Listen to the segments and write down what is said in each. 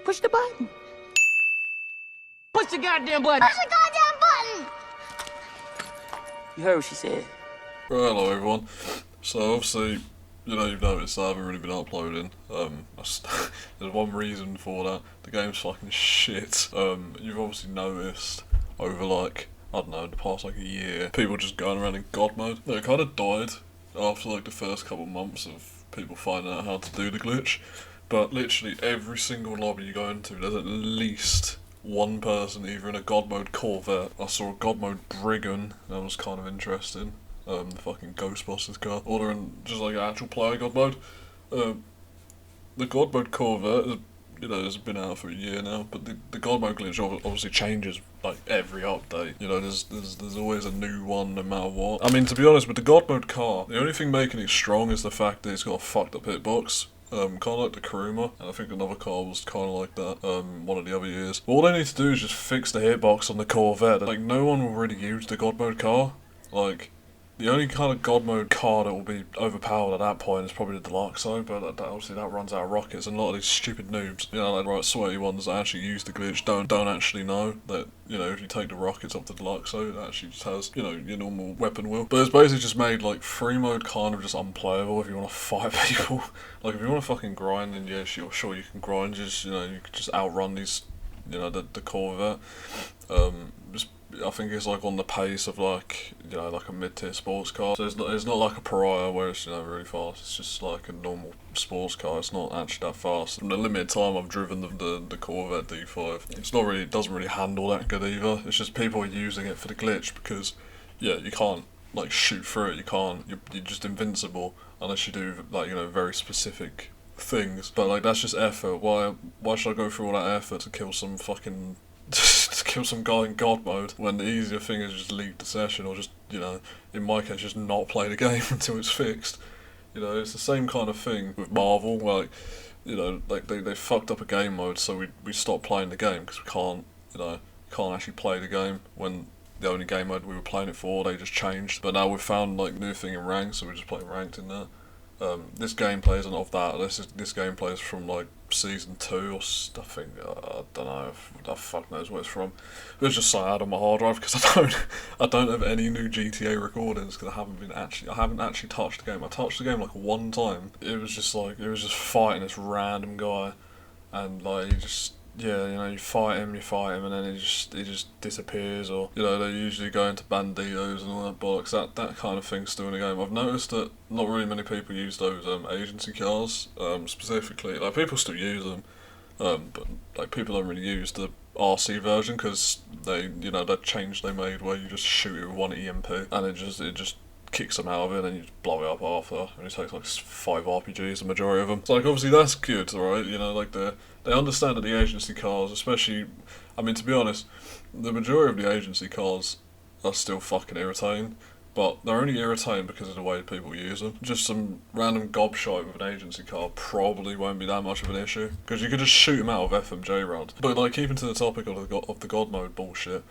Push the button. Push the goddamn button. Push the goddamn button. You heard what she said. Right, hello everyone. So obviously, you've noticed I haven't really been uploading. There's one reason for that. The game's fucking shit. You've obviously noticed over I don't know, the past a year, people just going around in God mode. They kind of died after the first couple months of people finding out how to do the glitch. But literally every single lobby you go into, there's at least one person either in a God mode Corvette. I saw a God mode Brigand, that was kind of interesting. The fucking Ghostbusters car. Or they're in just actual player God mode. The God mode Corvette has been out for a year now, but the God mode glitch obviously changes every update. There's always a new one no matter what. I mean, to be honest, with the God mode car, the only thing making it strong is the fact that it's got a fucked up hitbox. Kind of like the Kuruma, and I think another car was kind of like that, one of the other years. But all they need to do is just fix the hitbox on the Corvette. No one will really use the God mode car. The only kind of God mode car that will be overpowered at that point is probably the Deluxo, but obviously that runs out of rockets, and a lot of these stupid noobs, sweaty ones that actually use the glitch don't actually know that, if you take the rockets off the Deluxo, it actually just has, your normal weapon wheel. But it's basically just made, free mode kind of just unplayable if you want to fight people. If you want to fucking grind, then yeah, sure you can grind, you can just outrun these, the Corvette. I think it's on the pace of a mid-tier sports car. So it's not like a Pariah where it's really fast. It's just like a normal sports car. It's not actually that fast. In the limited time I've driven the Corvette D5, it doesn't really handle that good either. It's just people are using it for the glitch because you can't shoot through it. You're just invincible unless you do very specific things. But that's just effort. Why should I go through all that effort to kill some fucking to kill some guy in God mode when the easier thing is just leave the session, or just, in my case, just not play the game until it's fixed. It's the same kind of thing with Marvel, they fucked up a game mode, so we stopped playing the game because we can't actually play the game when the only game mode we were playing it for, they just changed. But now we've found new thing in ranked, so we're just playing ranked in that. This gameplay isn't of that. This gameplay is from season 2 or something. I don't know. The fuck knows where it's from. It was just so out on my hard drive because I don't have any new GTA recordings because I haven't actually touched the game. I touched the game one time. It was just fighting this random guy, and you fight him, and then he just disappears, or they usually go into banditos and all that bollocks. That kind of thing's still in the game. I've noticed that not really many people use those agency cars specifically. People still use them, but people don't really use the RC version because that change they made where you just shoot it with one EMP and it just kicks them out of it and you just blow it up after, and it takes 5 RPGs, the majority of them. So obviously that's good, right? They understand that the agency cars, especially, to be honest, the majority of the agency cars are still fucking irritating, but they're only irritating because of the way people use them. Just some random gobshite with an agency car probably won't be that much of an issue, because you could just shoot them out of FMJ rounds. But keeping to the topic of the God mode bullshit,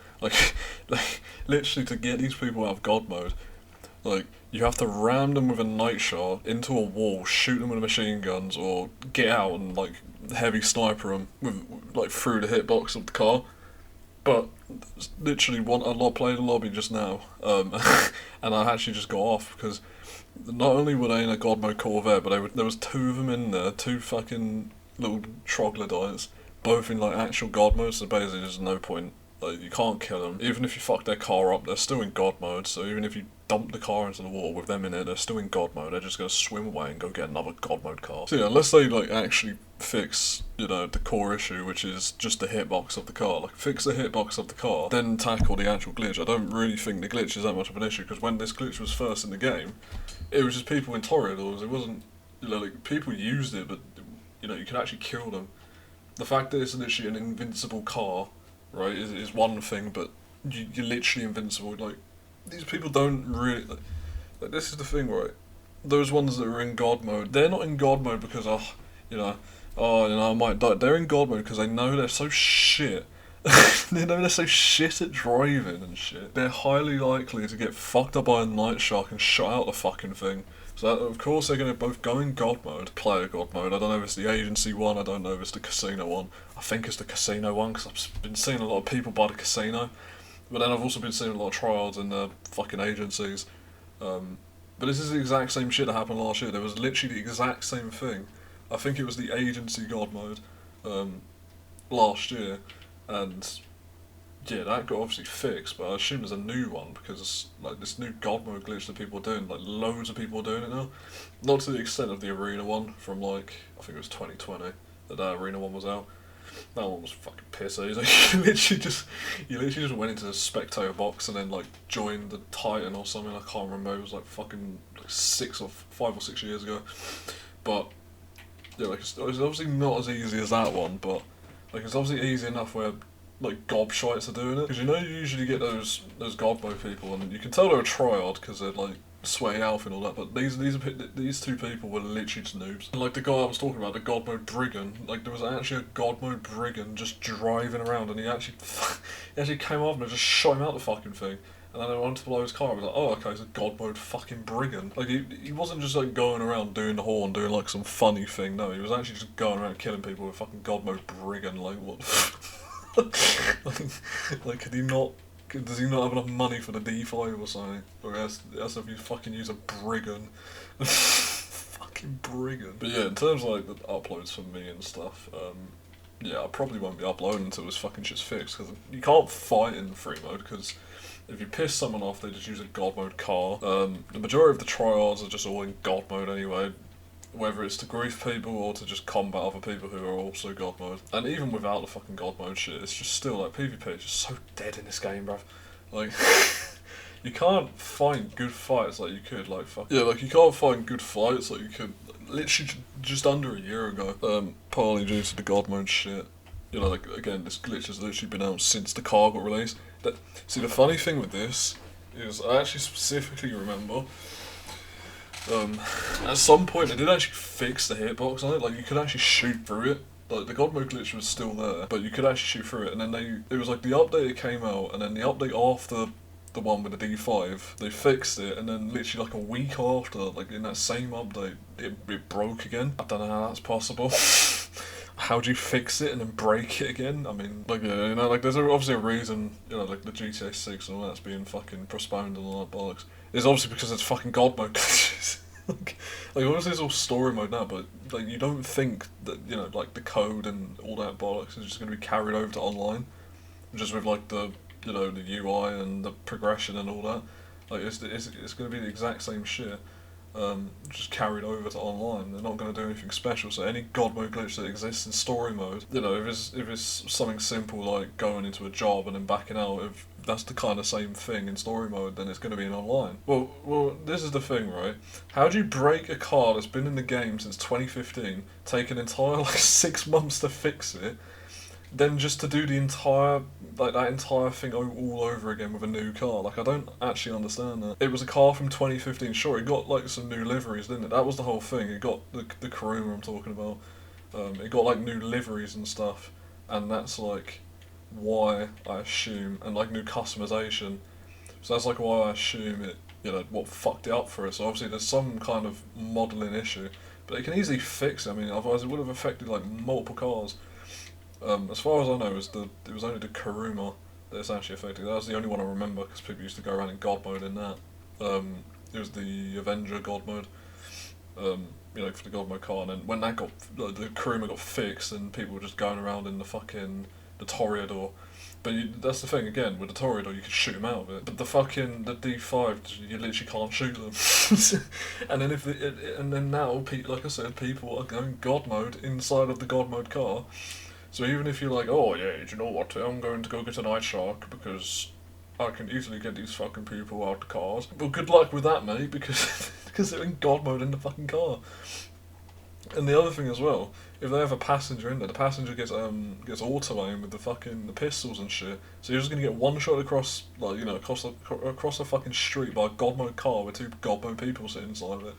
literally to get these people out of God mode, you have to ram them with a night shot into a wall, shoot them with machine guns, or get out and heavy sniper them with through the hitbox of the car. But literally, I played a lobby just now, and I actually just got off because not only were they in a God mode Corvette, but there was 2 of them in there, 2 fucking little troglodytes, both in actual God mode. So basically, there's no point. You can't kill them. Even if you fuck their car up, they're still in God mode. So even if you dump the car into the water with them in it, they're still in God mode. They're just going to swim away and go get another God mode car. So unless they actually fix, the core issue, which is just the hitbox of the car. Fix the hitbox of the car, then tackle the actual glitch. I don't really think the glitch is that much of an issue, because when this glitch was first in the game, it was just people in Torridors. It wasn't, people used it, but, you could actually kill them. The fact that it's literally an invincible car, right, is one thing, but you're literally invincible. These people don't really... this is the thing, right? Those ones that are in God mode, they're not in God mode because, I might die. They're in God mode because they know they're so shit. They know they're so shit at driving and shit. They're highly likely to get fucked up by a night shark and shot out the fucking thing. So of course they're going to both go in God mode, player God mode. I don't know if it's the agency one, I don't know if it's the casino one. I think it's the casino one because I've been seeing a lot of people buy the casino. But then I've also been seeing a lot of trials in the fucking agencies. But this is the exact same shit that happened last year. There was literally the exact same thing. I think it was the agency God mode last year. And yeah, that got obviously fixed, but I assume there's a new one because like this new God mode glitch that people are doing, like loads of people are doing it now. Not to the extent of the arena one from like, I think it was 2020 that arena one was out. That one was fucking pissy. Like, you literally just went into the spectator box and then like joined the Titan or something. I can't remember. It was like fucking like 5 or 6 years ago. But yeah, like it's obviously not as easy as that one, but like it's obviously easy enough where like gobshites are doing it, because you know you usually get those Godmode people, and you can tell they're a tryhard because they're like sweaty alpha and all that. But these two people were literally just noobs. And like the guy I was talking about, the Godmode brigand, like there was actually a Godmode brigand just driving around, and he actually came up and just shot him out the fucking thing. And then I wanted to blow his car. I was like, oh, okay, it's a Godmode fucking brigand. Like he wasn't just like going around doing the horn, doing like some funny thing. No, he was actually just going around killing people with fucking Godmode brigand. Like what? like, does he not have enough money for the D5 or something? Or else if you fucking use a brigand. Fucking brigand. But yeah, in terms of like the uploads for me and stuff, yeah, I probably won't be uploading until this fucking shit's fixed, because you can't fight in free mode, because if you piss someone off, they just use a God mode car. The majority of the trials are just all in God mode anyway, whether it's to grief people or to just combat other people who are also God mode. And even without the fucking God mode shit, it's just still like PvP is just so dead in this game, bruv. Like, you can't find good fights like you could, like fuck. Yeah, like you can't find good fights like you could literally just under a year ago. Partly due to the God mode shit. You know, like again, this glitch has literally been out since the car got released. See, the funny thing with this is I actually specifically remember at some point they did actually fix the hitbox on it. Like you could actually shoot through it. Like the God mode glitch was still there, but you could actually shoot through it. And then it was like the update that came out, and then the update after the one with the D5, they fixed it, and then literally like a week after, like in that same update, it broke again. I don't know how that's possible. How do you fix it and then break it again? I mean, like, yeah, you know, like there's obviously a reason, you know, like the GTA 6 and all that's being fucking postponed and all that bollocks. It's obviously because it's fucking God mode glitches. like obviously it's all story mode now, but like you don't think that, you know, like the code and all that bollocks is just going to be carried over to online, just with like the, you know, the UI and the progression and all that. Like it's going to be the exact same shit. Just carried over to online. They're not going to do anything special. So any God mode glitch that exists in story mode, you know, if it's something simple like going into a job and then backing out, if that's the kind of same thing in story mode, then it's going to be in online. Well, this is the thing, right? How do you break a car that's been in the game since 2015, take an entire like 6 months to fix it, then just to do the entire, like that entire thing all over again with a new car? Like, I don't actually understand that. It was a car from 2015, sure, it got like some new liveries, didn't it? That was the whole thing. It got the Kuruma I'm talking about. It got like new liveries and stuff, and that's like why I assume, and like new customization. So that's like why I assume it, you know, what fucked it up for us. So obviously there's some kind of modelling issue, but they can easily fix it. I mean, otherwise it would have affected like multiple cars. As far as I know, it was only the Kuruma that it's actually affected. That was the only one I remember, because people used to go around in God mode in that. It was the Avenger God mode, you know, for the God mode car. And then when that got, like, the Kuruma got fixed, and people were just going around in the Toreador. But that's the thing, again, with the Toreador, you can shoot them out of it. But the D5, you literally can't shoot them. And then now, like I said, people are going God mode inside of the God mode car. So even if you're like, oh yeah, do you know what, I'm going to go get a Night Shark because I can easily get these fucking people out the cars. Well, good luck with that, mate, because they're in God mode in the fucking car. And the other thing as well, if they have a passenger in there, the passenger gets auto aim with the pistols and shit. So you're just gonna get one shot across, like, you know, across the fucking street by a God mode car with 2 God mode people sitting inside of it.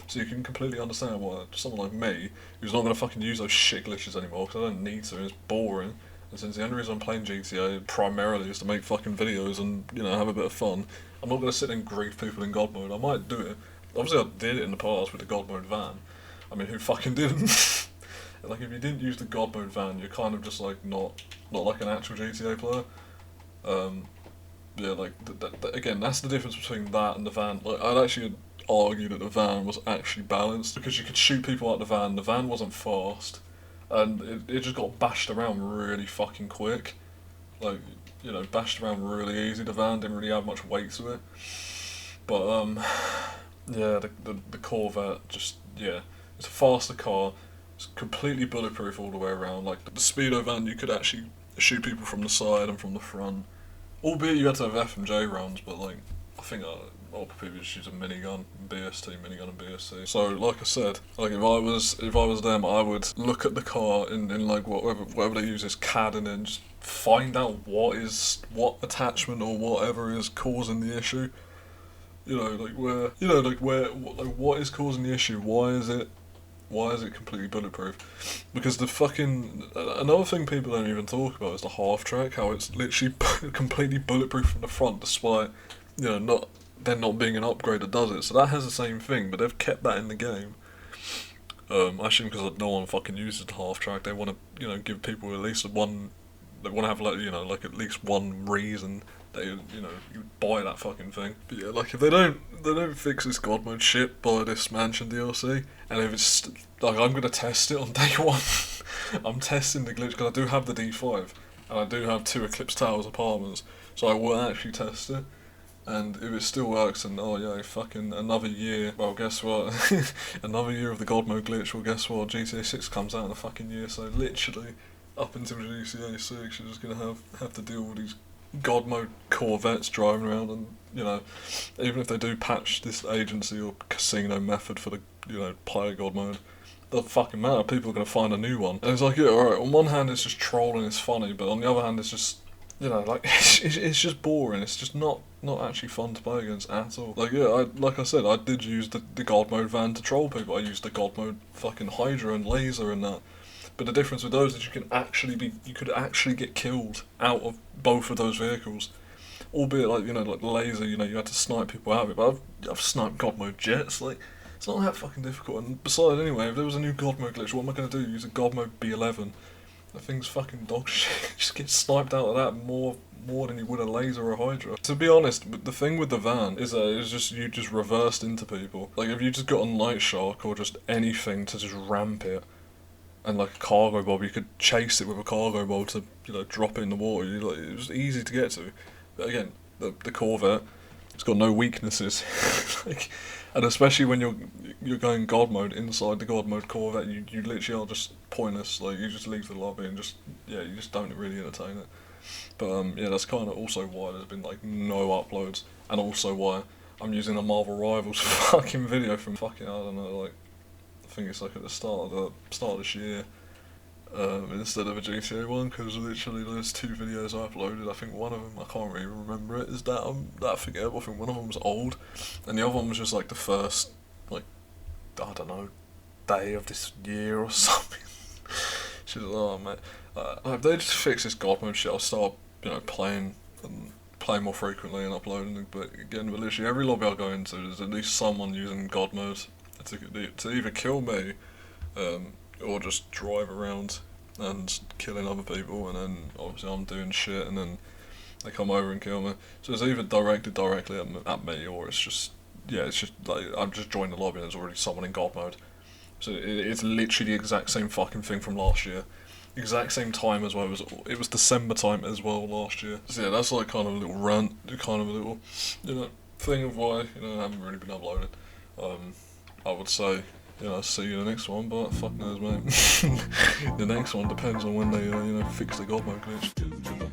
So you can completely understand why someone like me, who's not gonna fucking use those shit glitches anymore, because I don't need to, and it's boring. And since the only reason I'm playing GTA primarily is to make fucking videos and, you know, have a bit of fun, I'm not gonna sit and grief people in God mode. I might do it, obviously I did it in the past with the Godmode van. I mean, who fucking didn't? Like, if you didn't use the Godmode van, you're kind of just like not like an actual GTA player. Yeah, like again, that's the difference between that and the van. Like, I'd actually argue that the van was actually balanced because you could shoot people out the van. The van wasn't fast, and it just got bashed around really fucking quick. Like, you know, bashed around really easy. The van didn't really have much weight to it. But yeah, the Corvette just, yeah, it's a faster car. It's completely bulletproof all the way around. Like the Speedo van, you could actually shoot people from the side and from the front. Albeit you had to have FMJ rounds, but like I think a lot of people just use a minigun, minigun and BST. So like I said, like if I was them, I would look at the car in like whatever they use as CAD and then just find out what attachment or whatever is causing the issue. You know, like what is causing the issue? Why is it completely bulletproof? Because the fucking another thing people don't even talk about is the half track. How it's literally completely bulletproof from the front, despite not being an upgrade that does it. So that has the same thing, but they've kept that in the game. I assume because no one fucking uses the half track. They want to give people at least one. They want to have like at least one reason you buy that fucking thing. But yeah, like if they don't fix this Godmode shit by this mansion DLC, and if it's like I'm gonna test it on day one. I'm testing the glitch because I do have the D5 and I do have 2 Eclipse Towers apartments, so I will actually test it. And if it still works, and oh yeah, fucking another year. Well, guess what? Another year of the Godmode glitch. Well, guess what? GTA 6 comes out in a fucking year, so literally up until GTA 6, you're just gonna have to deal with these Godmode Corvettes driving around, and even if they do patch this agency or casino method for the player Godmode, doesn't fucking matter. People are gonna find a new one, and it's like, yeah, alright. On one hand, it's just trolling, it's funny, but on the other hand, it's just like it's just boring. It's just not actually fun to play against at all. Like yeah, like I said, I did use the Godmode van to troll people. I used the Godmode fucking Hydra and laser and that. But the difference with those is you could actually get killed out of both of those vehicles. Albeit like like the laser, you had to snipe people out of it. But I've sniped Godmode jets. Like it's not that fucking difficult. And besides, anyway, if there was a new Godmode glitch, what am I gonna do? Use a Godmode B11? That thing's fucking dog shit. Just get sniped out of that more than you would a laser or a Hydra. To be honest, the thing with the van is that it's just you just reversed into people. Like if you just got a Night Shark or just anything to just ramp it. And like a cargo bob, you could chase it with a cargo bob to drop it in the water. It was easy to get to. But again, the Corvette, it's got no weaknesses. And especially when you're going God mode inside the God mode Corvette, you literally are just pointless. Like you just leave the lobby and you just don't really entertain it. But yeah, that's kind of also why there's been like no uploads, and also why I'm using a Marvel Rivals fucking video from fucking I don't know, like. I think it's like at the start of this year, instead of a GTA one, because literally those 2 videos I uploaded, I think one of them, I can't really remember it, is that that forgettable. I think one of them was old, and the other one was just like the first, like, I don't know, day of this year or something. She's like, oh man, if they just fix this God mode shit, I'll start, playing more frequently and uploading. But again, literally every lobby I go into, there's at least someone using God mode to either kill me, or just drive around and killing other people, and then obviously I'm doing shit, and then they come over and kill me. So it's either directed directly at me, or it's just like I've just joined the lobby and there's already someone in God mode. So it's literally the exact same fucking thing from last year. Exact same time as well. It was December time as well last year. So yeah, that's like kind of a little rant, kind of a little thing of why I haven't really been uploading. I would say see you in the next one, but fuck knows, mate. The next one depends on when they fix the God mode glitch.